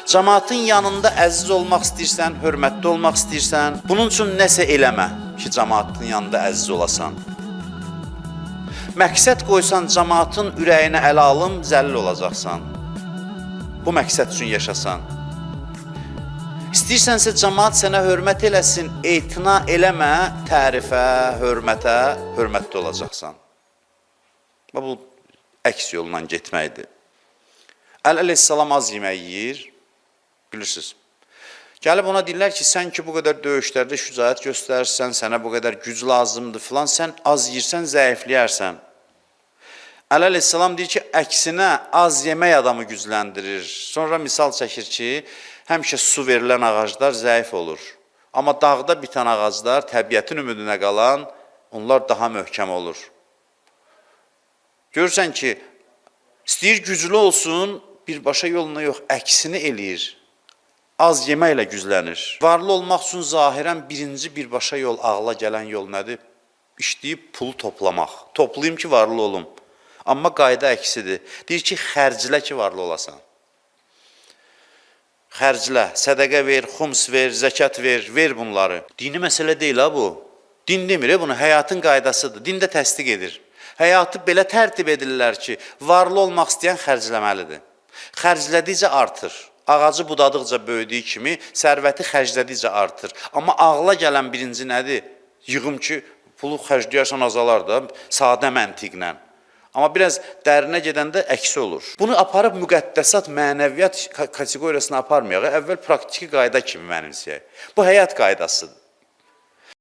Cəmaatın yanında əziz olmaq istəyirsən, hörmətli olmaq istəyirsən, bunun üçün nəsə eləmə ki, cəmaatın yanında əziz olasan. Məqsəd qoysan cəmaatın ürəyinə ələ alım, zəlil olacaqsan. Bu məqsəd üçün yaşasan. İstəyirsənsə cəmaat sənə hörmət eləsin, etina eləmə, tərifə, hörmətə, hörmətli olacaqsan. Bu əks yolla getməkdir. Əleyhissalam az yemək yeyir, bilirsiniz. Gəlib ona deyirlər ki, sən ki bu qədər döyüşlərdə şücaət göstərirsən, sənə bu qədər güc lazımdır filan, sən az yiyirsən, zəifləyərsən. Əleyhissalam deyir ki, əksinə az yemək adamı gücləndirir. Sonra misal çəkir ki, həmişə su verilən ağaclar zəif olur. Amma dağda bitən ağaclar, təbiətin ümidinə qalan, onlar daha möhkəm olur. Görürsən ki, istəyir güclü olsun, birbaşa yoluna yox, əksini eləyir. Az yeməklə güclənir. Varlı olmaq üçün zahirən birinci birbaşa yol, ağla gələn yol nədir? İşləyib pulu toplamaq. Toplayım ki, varlı olum. Amma qayda əksidir. Deyir ki, xərclə ki, varlı olasan. Xərclə, sədəqə ver, xums ver, zəkat ver bunları. Dini məsələ deyil ha bu. Din demir, bunu həyatın qaydasıdır. Din də təsdiq edir. Həyatı belə tərtib edirlər ki, varlı olmaq istəyən xərcləməlidir. Xərclədikcə artır. Ağacı budadıqca böyüdüyü kimi, sərvəti xərclədikcə artır. Amma ağla gələn birinci nədir? Yığım ki, pulu xərcləyərsən azalar da, sadə məntiqlə. Amma biraz dərinə gedəndə əksi olur. Bunu aparıb müqəddəsat, mənəviyyat kateqoriyasına aparmayaq. Əvvəl praktiki qayda kimi mənimsəyək. Bu həyat qaydasıdır.